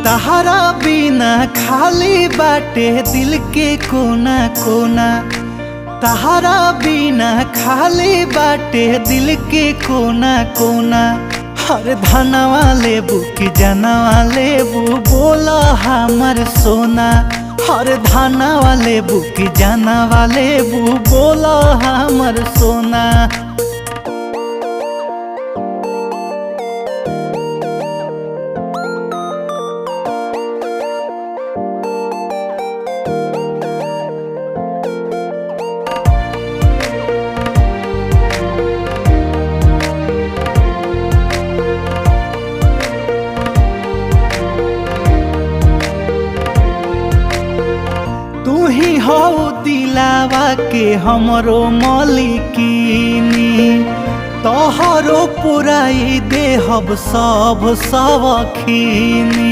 तहरा बिना खाली बाटे दिल के कोना कोना। तहरा बिना खाली बाटे दिल के कोना कोना। हर धनवा लेबू कि जनवा लेबू बोला हमर सोना। हर धनवा लेबू कि जनवा लेबू बोला हमर सोना। तू ही हो दिलावा के हमरो मालिकिनी। तोहरो पुराई देहब सब सवखीनी।